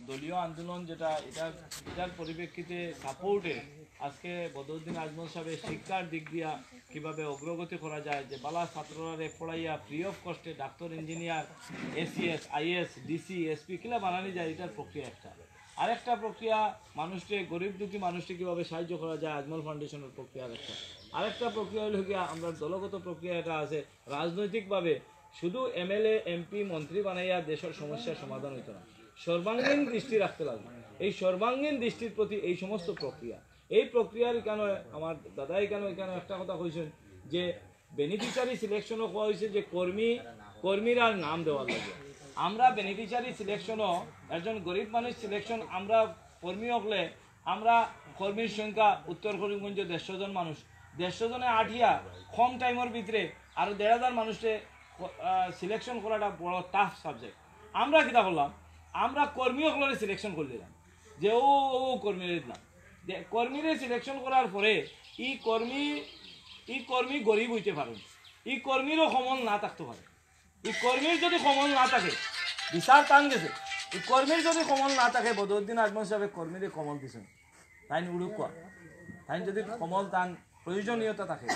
দলীয় আন্দোলন যেটা এটার পরিপ্রেক্ষিতে সাপোর্টে আজকে বদরুদ্দিন আজমল সাহেবের শিক্ষার দিক দিয়া কিভাবে অগ্রগতি করা যায়, যে বালা ছাত্ররা পড়াইয়া ফ্রি অফ কস্টে doctor, engineer, ACS, IS, DC, SP কিলা বানানি যায়, এটার প্রক্রিয়া একটা। আরেকটা প্রক্রিয়া মানুষকে, গরিব দুঃখী মানুষকে কীভাবে সাহায্য করা যায়, আজমল ফাউন্ডেশনের প্রক্রিয়া একটা। আরেকটা প্রক্রিয়া হলো গিয়া আমরা দলগত প্রক্রিয়া এটা আছে, রাজনৈতিকভাবে শুধু এমএলএ, এমপি, মন্ত্রী বানাইয়া দেশের সমস্যার সমাধান হইতো না, সর্বাঙ্গীন দৃষ্টি রাখতে লাগবে। এই সর্বাঙ্গীন দৃষ্টির প্রতি এই সমস্ত প্রক্রিয়া, এই প্রক্রিয়ার কেন আমার দাদাই কেন এখানে একটা কথা কইছেন যে বেনিফিশিয়ারি সিলেকশনও কোয়া হয়েছে যে কর্মীরা নাম দেওয়ার লাগে। আমরা বেনিফিশিয়ারি সিলেকশনও একজন গরিব মানুষ সিলেকশন, আমরা কর্মী হলে আমরা কর্মীর সংখ্যা উত্তর করিমগঞ্জ 150 জন মানুষ, 150 জনে আঠিয়া কম টাইমের ভিতরে আরও 1500 মানুষকে সিলেকশন করাটা বড় টাফ সাবজেক্ট। আমরা কিতা করলাম, আমরা কর্মী হলে সিলেকশন করে দিলাম, যে ও কর্মীরে দিলাম। কর্মীরে সিলেকশন করার পরে ই কর্মী গরিব হইতে পারেন, ই কর্মীরও সমল না থাকতে পারে। এই কর্মীর যদি সমল না থাকে, বিচার টান গেছে, এই কর্মীর যদি সমল না থাকে, বদরুদ্দিন আজমল সাহেব কর্মীরে কমল দিছেন, তাই উড়ুকা তাই যদি কমল টান প্রয়োজনীয়তা থাকে।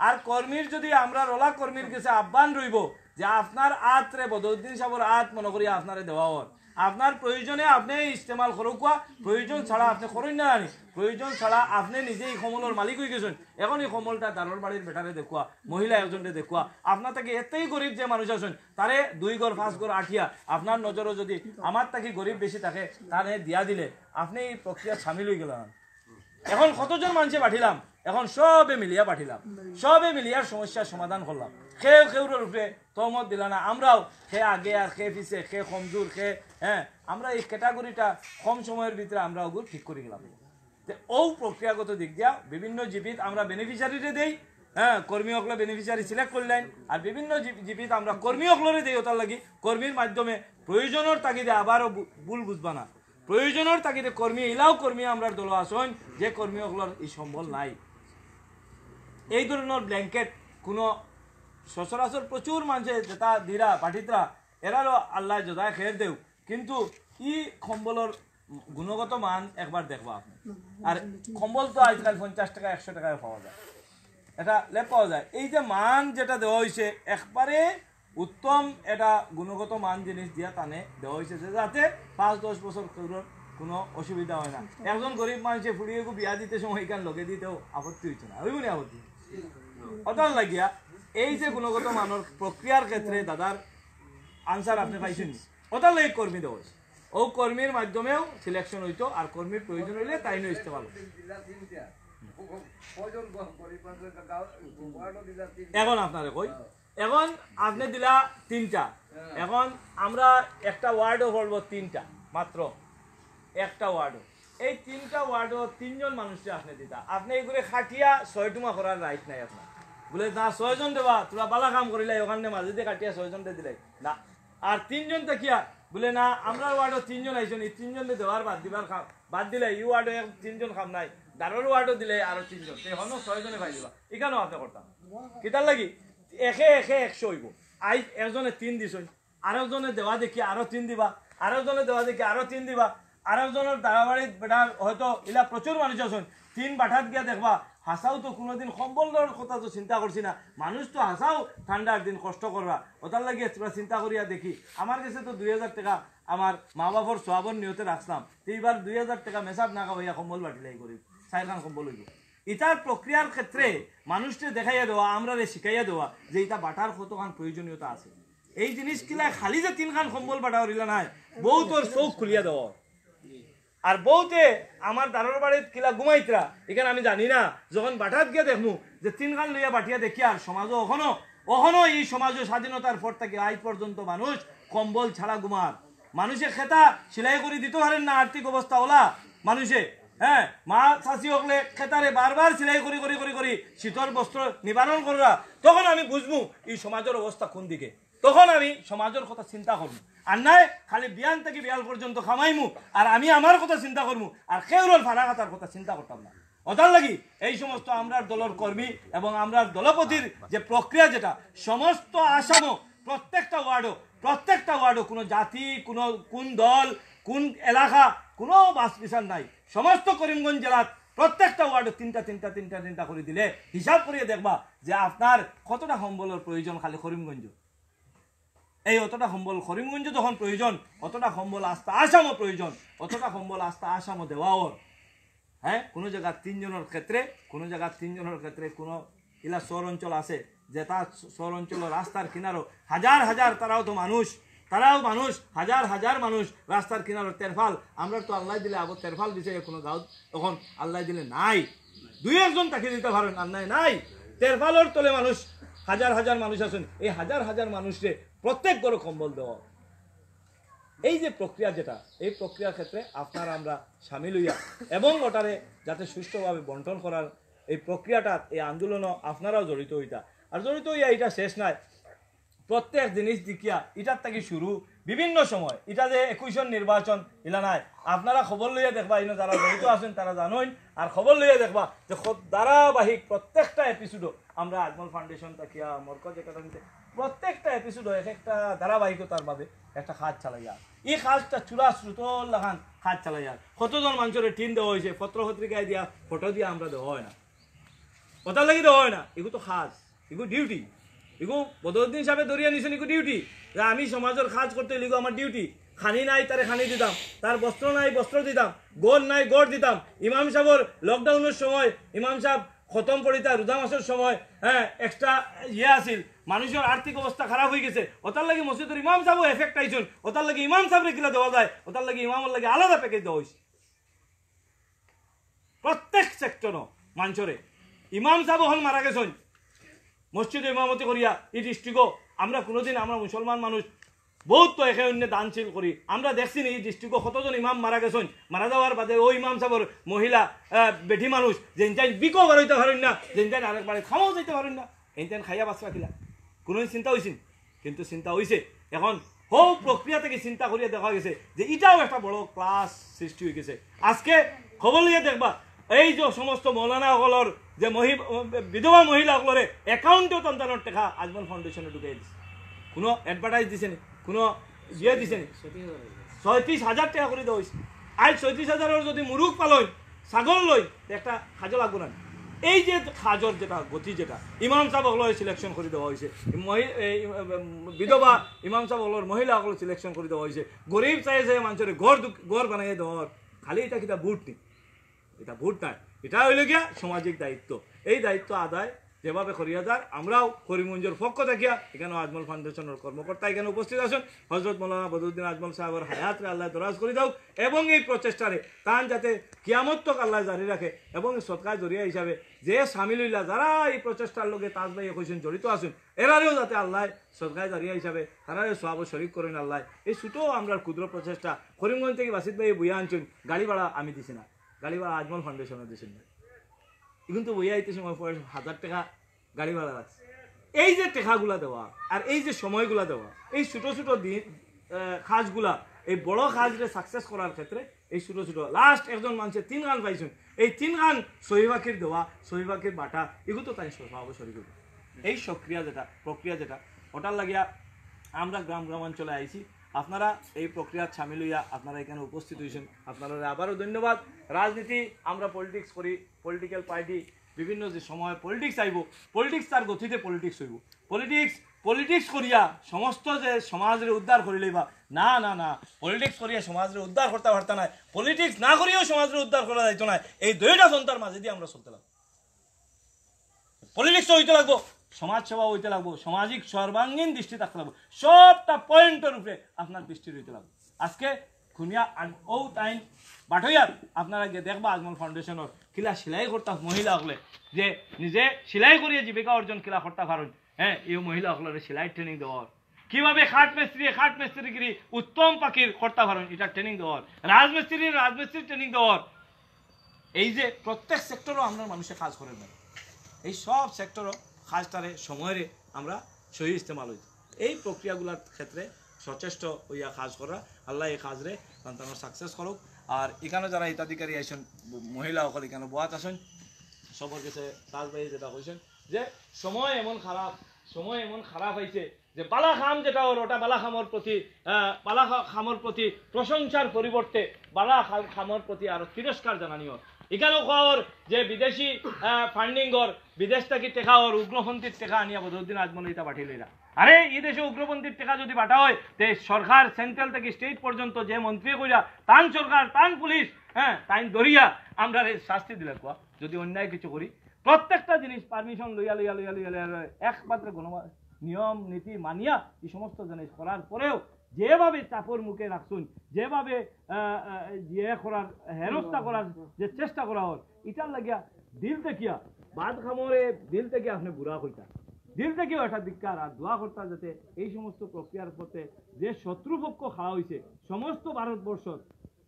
আর কর্মীর যদি আমরা রলা কর্মীর কাছে আহ্বান রইব যে আপনার আতরে বদরুদ্দিন সাহেবের আত মনে করি আপনারে দেওয়া হর, আপনার প্রয়োজনে আপনি ইস্তেমাল করুকা, প্রয়োজন ছাড়া আপনি করেন না, প্রয়োজন ছাড়া আপনি নিজে এই সমলের মালিক হয়ে গেছেন। এখন এই সমলটা দারোর বাড়ির বেটারে দেখুয়া, মহিলা একজনকে দেখুয়া, আপনার থেকে এতেই গরিব যে মানুষ আছেন তারে 2 ঘর 5 ঘর আঠিয়া আপনার নজরও যদি আমার থেকে গরিব বেশি থাকে তারে দিয়া দিলে আপনি এই প্রক্রিয়া সামিল হয়ে গেলেন। এখন কতজন মানুষে পাঠিলাম, এখন সবে মিলিয়া পাঠিলাম, সবে মিলিয়ার সমস্যার সমাধান করলাম। খেউর উপরে তহমত দিলা না, আমরাও খে আগে আর খে পিছে, খে কমজোর, খে আমরা এই ক্যাটাগরিটা কম সময়ের ভিতরে আমরা ওগুলো ঠিক করে গেলাম। ও প্রক্রিয়াগত দিক দিয়া বিভিন্ন জীবিত আমরা বেনিফিশিয়ারিরে দেই, কর্মী হকলে বেনিফিশিয়ারি সিলেক্ট করলেন, আর বিভিন্ন জীবিত আমরা কর্মী হকলরে দেই। ওটার লাগি কর্মীর মাধ্যমে প্রয়োজনের তাগিদে আবারও ভুল বুঝবা না, প্রয়োজনের তাগিদে কর্মী এলাও কর্মী আমরা দল আসন যে কর্মী হকলর এই সম্বল নাই। এই ধরনের ব্ল্যাঙ্কেট কোনো সচরাচর প্রচুর মানুষে যেটা দিরা পাঠিতরা এরারও আল্লাহ যোদায় খেয়ে দেও, কিন্তু ই কম্বলের গুণগত মান একবার দেখবা আপনি। আর কম্বল তো আজকাল 50 টাকা 100 টাকায় পাওয়া যায়, এটা লেপ পাওয়া যায়। এই যে মান যেটা দেওয়া হয়েছে একবারে উত্তম, এটা গুণগত মান জিনিস দিয়া টানে দেওয়া হয়েছে যাতে 5-10 বছর কোনো অসুবিধা হয় না। একজন গরিব মানুষে ফুড়িয়ে বিয়া দিতে সময় এখান লগে দিতেও আপত্তি হইতো না, হইব না আপত্তি। ওটার লাগিয়া এই যে গুণগত মানের প্রক্রিয়ার ক্ষেত্রে দাদার আনসার আপনি পাইছেন, ওটার লাগে কর্মী দেওয়া হয়েছে। ও কর্মীর মাধ্যমেও সিলেকশন হইতো, আর কর্মীর প্রয়োজন হইলে তাই নিয়ে ইস্তেমাল। এখন আপনারে কই, এখন আপনি দিলা 3টা, এখন আমরা একটা ওয়ার্ডও বলবো 3টা, মাত্র একটা ওয়ার্ডও। এই 3টা ওয়ার্ডও 3 জন মানুষকে আপনি দিতা, আপনি এইগুলো খাটিয়া 6 টুমা করার রাইট নাই আপনার। বলে না 6 জন দেবা, তোরা বালা কাম করিলাই, ওখানে মাঝে দিয়ে কাটিয়া 6 জনকে দিলাই না। আর 3 জন দেখিয়া বলে না আমরা ওয়ার্ডও 3 জন আইসন, এই 3 জন দেওয়ার বাদ দিলে এই ওয়ার্ডে 3 জন খাম নাই, দারোর ওয়ার্ডও দিলে আরো 3 জন, হনো 6 জনে পাই দিবা। এখানেও আপনি করতাম কিতার লাগি একে 100 হইব। আই একজনে 3 দিছই, আরেকজনে দেওয়া দেখি আরো 3 দিবা, আরেকজনে দেওয়া দেখি আরো 3 দিবা, আরেকজনের দাঁড়াবাড়ির বেটা হয়তো এলা প্রচুর মানুষ আছেন, 3 বাঠাত গিয়া দেখবা হাসাও তো কোনোদিন সম্বলের কথা তো চিন্তা করছি না, মানুষ তো হাসাও ঠান্ডার দিন কষ্ট করবা, ওটার লাগিয়ে তোরা চিন্তা করিয়া দেখি। আমার কাছে তো 2000 টাকা আমার মা বাবার সোয়াবর নিয়তে রাখলাম, এইবার 2000 টাকা মেসাব না খাওয়াইয়া কম্বল বাটিলাই করি, 4 খান কম্বল হইব। ইটার প্রক্রিয়ার ক্ষেত্রে মানুষকে দেখাইয়া দেওয়া, আমরা শিখাইয়া দেওয়া যে এটা বাটার কতখান প্রয়োজনীয়তা আছে। এই জিনিস কিলা খালি যে 3 খান কম্বল বাটা হইলা নাই, বউ তোর চোখ খুলিয়া দেওয়া। আর বউতে আমার দারোর বাড়ির কিলা ঘুমাইতরা এখানে আমি জানি না, যখন বাটাত গিয়ে দেখমু যে 3 খান লইয়া বাটিয়া দেখি, আর সমাজও ওখানো এই সমাজও স্বাধীনতার পর থেকে আজ পর্যন্ত মানুষ কম্বল ছাড়া ঘুমার। মানুষে খেতা সেলাই করে দিতে পারেন না, আর্থিক অবস্থা ওলা মানুষে, মা চাষি হকলে খেতারে বারবার সেলাই করি করি করি করি শীতল বস্ত্র নিবারণ করা, তখন আমি বুঝবো এই সমাজের অবস্থা কোন দিকে, তখন আমি সমাজের কথা চিন্তা করবো। আর নাই খালি বিয়ান থেকে বিয়াল পর্যন্ত খামাইমু, আর আমি আমার কথা চিন্তা করবো, আর কেউর ফাড়া কাটার কথা চিন্তা করতাম না। ওটার লাগি এই সমস্ত আমরা দলের কর্মী এবং আমরা দলপতির যে প্রক্রিয়া, যেটা সমস্ত আসামও প্রত্যেকটা ওয়ার্ডও কোনো জাতি, কোন দল, কোন এলাকা কোনো বাস বিচার নাই সমস্ত করিমগঞ্জ জেলার প্রত্যেকটা ওয়ার্ডে তিনটা করে দিলে হিসাব করিয়ে দেখবা যে আপনার কতটা সম্বলের প্রয়োজন খালি করিমগঞ্জ এই অতটা সম্বল করিমগঞ্জ যখন প্রয়োজন অতটা সম্বল আস্থা আসামও প্রয়োজন অতটা সম্বল আস্থা আসামও দেওয়াও হ্যাঁ কোনো জায়গা তিনজনের ক্ষেত্রে কোনো ইলা শহর অঞ্চল আছে যে তার শহর অঞ্চলের রাস্তার কিনারো হাজার তারাও মানুষ হাজার মানুষ রাস্তার কিনারো তেরফাল আমরা তো আল্লাহ দিলে আবার তেরফাল দিছে কোনো গাঁও তখন আল্লাহ দিলে নাই দুই একজন তাকে দিতে পারেন আল্লাহ নাই তেরফালর তলে মানুষ হাজার মানুষ আছেন এই হাজার মানুষকে প্রত্যেক বড় কম্বল দেওয়া এই যে প্রক্রিয়া যেটা এই প্রক্রিয়ার ক্ষেত্রে আপনারা আমরা সামিল হইয়া এবং ওটারে যাতে সুষ্ঠুভাবে বন্টন করার এই প্রক্রিয়াটা এই আন্দোলনও আপনারাও জড়িত হইতা আর জড়িত হইয়া এটা শেষ নাই প্রত্যেক জিনিস দেখিয়া এটার থেকে শুরু বিভিন্ন সময় এটা যে 21 নির্বাচন ইলা নাই আপনারা খবর লইয়া দেখবা ইনো যারা জড়িত আছেন তারা জানেন আর খবর লইয়া দেখবা যে ধারাবাহিক প্রত্যেকটা এপিসোডও আমরা আজমল ফাউন্ডেশন তাকিয়া মরকজ একাডেমিতে প্রত্যেকটা এপিসোডও একটা ধারাবাহিকতার ভাবে একটা কাজ চালাইয়া এই কাজটা চূড়া শ্রুতল লাগান কাজ চালাইয়া কতজন মানুষের টিম দেওয়া হয়েছে পত্র পত্রিকায় দিয়া ফটো দিয়া আমরা দেওয়া হয় না ওটার লাগি দেওয়া হয় না এগুলো তো কাজ এগুলো ডিউটি এগু বদরুদ্দিন সাহেব ধরিয়া নিছেন এগু ডিউটি যে আমি সমাজের কাজ করতে লিগো আমার ডিউটি খানি নাই তারে খানি দিতাম তার বস্ত্র নাই বস্ত্র দিতাম গড় নাই গড় দিতাম ইমাম সাহেবের লকডাউনের সময় ইমাম সাহেব খতম পড়িতা রোজা মাসের সময় হ্যাঁ এক্সট্রা আছিল মানুষের আর্থিক অবস্থা খারাপ হয়ে গেছে ওটার লাগি মসজিদের ইমাম সাহেবও এফেক্ট আইছেন ওটার লাগি ইমাম সাহেবরে কিলা দেওয়া যায় ওটার লাগি ইমামের লাগি আলাদা প্যাকেজ দেওয়া হয়েছে প্রত্যেক সেক্টর মানুষরে ইমাম সাহেব হল মারা গেছেন মসজিদে ইমামতি করিয়া এই ডিস্ট্রিক্টও আমরা কোনোদিন আমরা মুসলমান মানুষ বহুত তো একে অন্য দানশীল করি আমরা দেখছি এই ডিস্ট্রিক্টও কতজন ইমাম মারা গেছেন মারা যাওয়ার বাদে ওই ইমাম সাহেবের মহিলা বেঠি মানুষ যেন চাই বিকো বাড়াইতে পারেন না যেন চাই আরেক বাড়ি খামাও যাইতে পারেন না এনতেন খাইয়া বাঁচা খিলা কোনোদিন চিন্তা হয়েছিল কিন্তু চিন্তা হয়েছে এখন হো প্রক্রিয়া থেকে চিন্তা করিয়া দেখা গেছে যে এটাও একটা বড় ক্লাস সৃষ্টি হয়ে গেছে আজকে খবর লিয়ে দেখবা এই যে সমস্ত মৌলানাসকলের যে বিধবা মহিলাসকলরে একাউন্টেও সন্তানের টাকা আজমল ফাউন্ডেশনে ঢুকাই দিছে কোনো অ্যাডভার্টাইজ দিছে নি কোনো ইয়ে দিছে নি ৩৬,০০০ টাকা করে দেওয়া হয়েছে আজ ৩৬,০০০ যদি মুরুখ পালন ছাগল লই একটা খাজো লাগবো না এই যে খাজর যেটা গতি যেটা ইমাম সাহেবসকলের সিলেকশন করে দেওয়া হয়েছে বিধবা ইমাম সাহেবসকলের মহিলাসকলের সিলেকশন করে দেওয়া হয়েছে গরিব চাই যে মানুষের ঘর বানাইয়ে দেওয়ার খালি এটা কিটা ভোট নেই এটা ভোট নাই এটা হইল গিয়া সামাজিক দায়িত্ব এই দায়িত্ব আদায় যেভাবে করিয়া যার আমরাও করিমগঞ্জের পক্ষ থাকিয়া এখানে আজমল ফাউন্ডেশনের কর্মকর্তা এখানে উপস্থিত আছেন হজরত মৌলানা বদরুদ্দিন আজমল সাহেবের হায়াতরে আল্লাহ দরাজ করে দাও এবং এই প্রচেষ্টারে তান যাতে কিয়ামত তক আল্লাহ জারি রাখে এবং সৎকার জরিয়া হিসাবে যে সামিল হইলা যারা এই প্রচেষ্টার লগে তাজ ভাই কইছেন জড়িত আছেন এরারেও যাতে আল্লাহ সৎকার জরিয়া হিসাবে তারা সব শরিক করেন আল্লাহ এই ছোটো আমরা ক্ষুদ্র প্রচেষ্টা করিমগঞ্জ থেকে বাসিত ভাই বইয়া আনছেন গাড়ি ভাড়া আমি দিছি না গাড়ি ভাড়া আজমল ফাউন্ডেশনে দিয়েছেন না কিন্তু বইয়া আইতে সময় 1,000 টাকা গাড়ি ভাড়া লাগছে এই যে টাকাগুলা দেওয়া আর এই যে সময়গুলা দেওয়া এই ছোটো ছোটো কাজগুলা এই বড় কাজরে সাকসেস করার ক্ষেত্রে এই ছোটো ছোটো লাস্ট একজন মানুষের 3 গান পাইছেন এই 3 গান সহিবাকির দেওয়া সহিবাকির বাটা এগুলো তো তাই সব শরীর এই প্রক্রিয়া যেটা ওটার লাগিয়া আমরা গ্রামাঞ্চলে আইছি আপনারা এই প্রক্রিয়ার সামিল হইয়া আপনারা এখানে উপস্থিত হয়েছেন আপনারা আবারও ধন্যবাদ রাজনীতি আমরা পলিটিক্স করি পলিটিক্যাল পার্টি বিভিন্ন যে সময় পলিটিক্স আইব পলিটিক্স তার গতিতে পলিটিক্স হইব পলিটিক্স করিয়া সমস্ত যে সমাজের উদ্ধার করিলেই বা না না না পলিটিক্স করিয়া সমাজের উদ্ধার করতে পারত না পলিটিক্স না করিয়াও সমাজের উদ্ধার করা যাইত না এই দুইটা সন্তার মাঝে দিয়ে আমরা চলতে লাগবো পলিটিক্স হইতে লাগবো সমাজ সেবা হইতে লাগবো সামাজিক সর্বাঙ্গীন দৃষ্টি থাকতে লাগবো সবটা পয়েন্টের উপরে আপনার দৃষ্টি হইতে লাগবো আজকে খুনিয়া ও টাইম বাঠইয়ার আপনারা গিয়ে দেখবা আজমল ফাউন্ডেশনের কিলা সেলাই করতে মহিলা হলে যে নিজে সেলাই করিয়ে জীবিকা অর্জন কিলা করতে পারেন হ্যাঁ এই মহিলা হলের সেলাই ট্রেনিং দেওয়ার কিভাবে খাট মিস্ত্রিগিরি উত্তম পাখির করতে পারেন এটা ট্রেনিং দেওয়ার রাজমিস্ত্রি ট্রেনিং দেওয়ার এই যে প্রত্যেক সেক্টরও আমরা মানুষের কাজ করেন না এই সব সেক্টরও কাজটারে সময়ের আমরা সহি ইস্তেমাল হইত এই প্রক্রিয়াগুলোর ক্ষেত্রে সচেষ্ট হইয়া কাজ করা আল্লাহ এই কাজরে সন্তানের সাকসেস করুক আর এখানে যারা হিতাধিকারী আইসেন মহিলা সকল এখানে বোয়াত আসেন সবর কাছে তাজ ভাই যেটা কইছেন যে সময় এমন খারাপ সময় এমন খারাপ হয়েছে যে বালা খাম যেটা ওর ওটা বালা খামর প্রতি প্রশংসার পরিবর্তে বালা খামর প্রতি আরো তিরস্কার জানানি ওর এখানেও খাওয়ার যে বিদেশি ফান্ডিং ওর বিদেশ থেকে টেকা ওর উগ্রপন্থীর টেকা আনিয়া বদরুদ্দিন আজমল এটা পাঠিয়ে লইরা আরে এই দেশে উগ্রপন্থীর টেকা যদি বাটা হয় তে সরকার সেন্ট্রাল থেকে স্টেট পর্যন্ত যে মন্ত্রী কইরা তান সরকার তান পুলিশ হ্যাঁ তাইন ধরিয়া আমরা শাস্তি দিলে কোয়া যদি অন্যায় কিছু করি প্রত্যেকটা জিনিস পারমিশন লইয়া লইয়া লইয়া লইয়া লইয়া একমাত্র নিয়ম নীতি মানিয়া এই সমস্ত জিনিস করার পরেও যেভাবে চাপর মুখে রাখছুন যেভাবে ইয়ে করার হেরস্তা করার যে চেষ্টা করা হয় এটার লাগিয়া দিল দেখিয়া বাদ খামরে দিল থেকে আপনি বুড়া হইতা দিল থেকেও একটা ধিক্কার আর দোয়া করতা যাতে এই সমস্ত প্রক্রিয়ার পথে যে শত্রুপক্ষ খাওয়া হয়েছে সমস্ত ভারতবর্ষ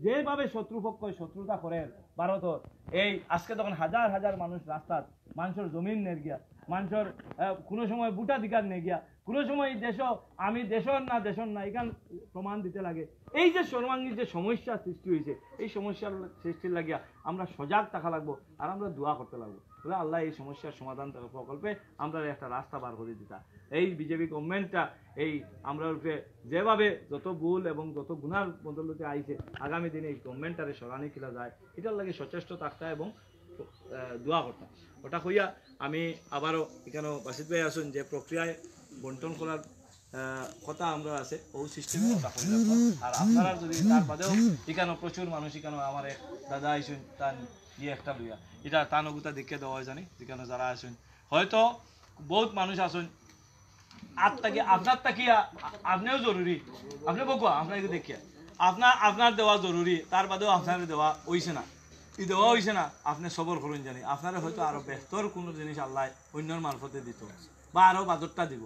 যেভাবে শত্রুপক্ষ শত্রুতা করে ভারতর এই আজকে তখন হাজার হাজার মানুষ রাস্তাত মানুষের জমিন নে গিয়া মানুষের কোনো সময় বুটা দিকার নে গিয়া কোনো সময় দেশ আমি দেশর না এখান প্রমাণ দিতে লাগে এই যে সর্বাঙ্গীর যে সমস্যা সৃষ্টি হয়েছে এই সমস্যার সৃষ্টির লাগিয়া আমরা সজাগ থাকা লাগবো আর আমরা দোয়া করতে লাগবো তাহলে আল্লাহ এই সমস্যার সমাধান প্রকল্পে আমরা একটা রাস্তা বার করে দিতা এই বিজেপি গভর্নমেন্টটা এই আমরা যেভাবে যত ভুল এবং যত গুনার বদলতে আইছে আগামী দিনে এই গভর্নমেন্টটারে সরানি খেলা যায় এটার লাগে সচেষ্ট থাকতা এবং দোয়া করতাম ওটা কইয়া আমি আবারও এখানে বাসিত ভাই আসুন যে প্রক্রিয়ায় বন্টন করার কথা আমরা আছে ও সিস্টেমে আর আপনারা যদি তার বাদেও এখানে প্রচুর মানুষ এখানে আমার এক দাদা আইসুন তার ইয়ে একটা লইয়া এটা তানগুতা দেখে দেওয়া হয় জানি যেখানে যারা আসুন হয়তো বহুত মানুষ আসুন আপনার তাকিয়া আপনিও জরুরি আপনি বকুয়া আপনাকে দেখিয়া আপনার দেওয়া জরুরি তার বাদেও আপনার দেওয়া হইছে না এই দেওয়া হয়েছে না আপনি সবর করুন জানি আপনারা হয়তো আরো বেহতর কোনো জিনিস আল্লাহ অন্যর মারফতে দিত বা আরো বাদরটা দিব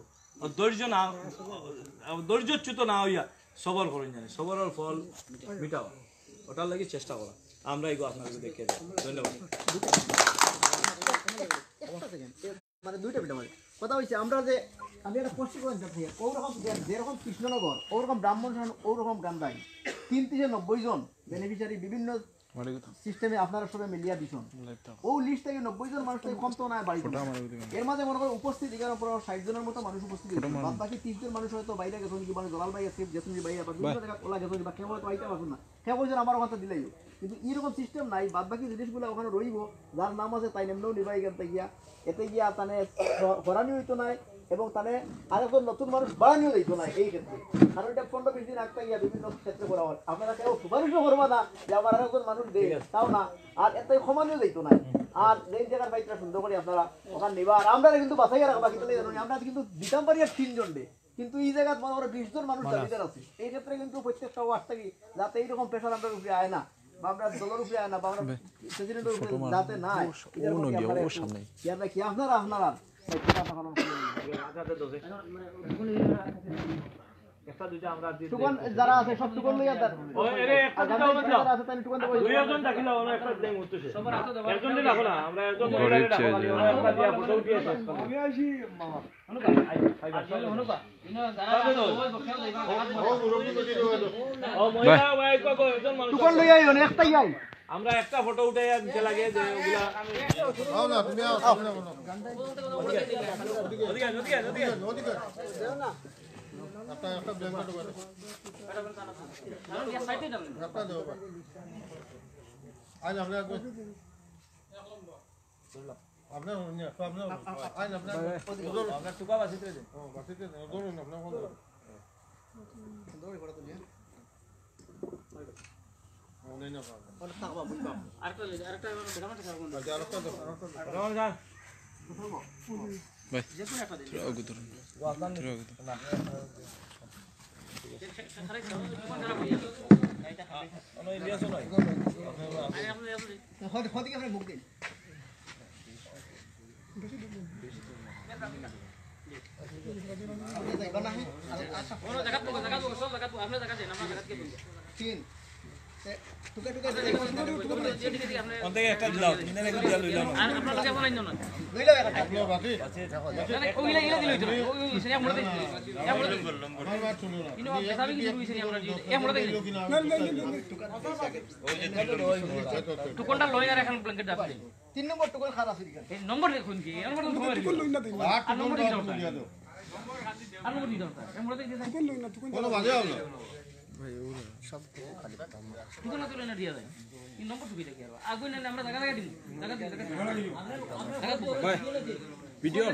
ধৈর্যচ্যুত না হইয়া সবর করুন জানি সবরের ফল মিটাও ওটার লাগে চেষ্টা করা আমরা এগো আপনাকে দেখে ধন্যবাদ মানে দুইটা মিটার মানে কথা হচ্ছে আমরা যে আমি একটা পোস্ট করেন ওরকম যেরকম কৃষ্ণনগর ওরকম ব্রাহ্মণ ওরকম গান্ধাই 390 জন বেনিফিশিয়ারি বিভিন্ন সিস্টেমে আপনারা সবাই মিলিয়া দিছেন ও লিস্ট থেকে 90 জন মানুষ কম তো না বাড়ি এর মাঝে মনে করেন উপস্থিত এখানে পুরো 60 জনের মতো মানুষ উপস্থিত বাদ বাকি 30 জন মানুষ হয়তো বাইরে গেছেন কি মানে জলাল ভাই আছে জেসুন ভাই আবার বিভিন্ন জায়গা ওলা গেছেন বা কেউ হয়তো আইতে পারছেন না কেউ কইছেন আমার ওখানে দিলাই কিন্তু এরকম সিস্টেম নাই বাদ বাকি জিনিসগুলো ওখানে রইব যার নাম আছে তাই নামও নিবাই গেতে গিয়া এতে গিয়া তানে হরানি হইতো নাই এবং তানে আরেকজন নতুন মানুষ বাড়ানিও দিত না এই ক্ষেত্রে কারণ এটা 15-20 দিন আগে গিয়া বিভিন্ন ক্ষেত্রে করা হয় আপনারা কেউ সুপারিশও করবা না যে আমার আরেকজন মানুষ দেয় তাও না আর এত ক্ষমানিও দিত না আর যেই জায়গার বাইকটা সুন্দর করে আপনারা ওখানে নিবা আর আমরা কিন্তু বাছাই রাখবা কিন্তু আমরা কিন্তু দিতাম পারি আর 3 জন কিন্তু এই জায়গা মনে করে 20 জন মানুষ দাবিদার আছে এই ক্ষেত্রে কিন্তু প্রত্যেকটা ওয়ার্ড থেকে যাতে এইরকম প্রেশার আমরা উপরে আয় না বা আমরা দলের উপরে আয় না বা আমরা প্রেসিডেন্টের উপরে যাতে না কি আপনারা যারা আছে সব টুকন লইয়া টুকন লইয়া একটাই আই আমরা একটা ফটো উঠে দিতে লাগে যে টুকনটা লই আর এখন ব্ল্যাঙ্কেট দাও 3 নম্বর টুকন খারাপ আছে এই নম্বর দেখুন কি নম্বর তো আর নম্বর দিতে হবে এমন দেখতে চাই কোনো বাজে হবে না তুই না তুই না দিয়া যায় এই নম্বর তুই দেখি আর আগুন না আমরা জায়গা দিব জায়গা ভিডিও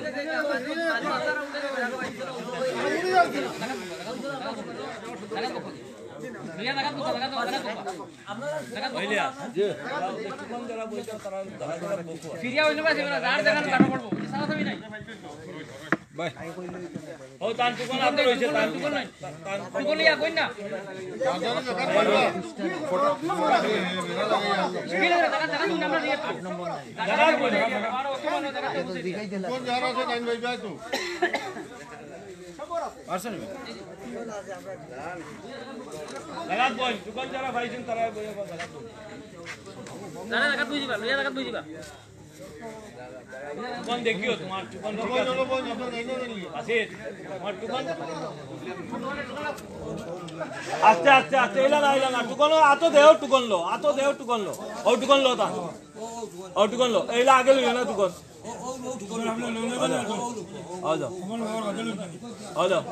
ফিরিয়া হইলো বাসে না যার দেখানো কাটা পড়বো সারা ছবি নাই ও তান টুকন আতে রইছে তান তুই নাই তুই ইয়া কই না ফিরে জায়গা তুই আমরা নিয়ে 8 নম্বর জায়গা কই আর ওকে মানে জায়গা কোন জায়গা আছে টাইম ভাই যাই তো জাগাত বল টুকন যারা ভাইছেন তারা বইয়া জাগাত বল জায়গা তুই দিবা লইয়া জায়গা তুই দিবা টুকন দেখিও তোমার টুকন আছে তোমার টুকন আচ্ছা আচ্ছা আচ্ছা এলা না টুকন আতো দেও টুকন লো ও টুকন লো তা ও টুকন লো এলা আগে লইও না টুকন ও যাও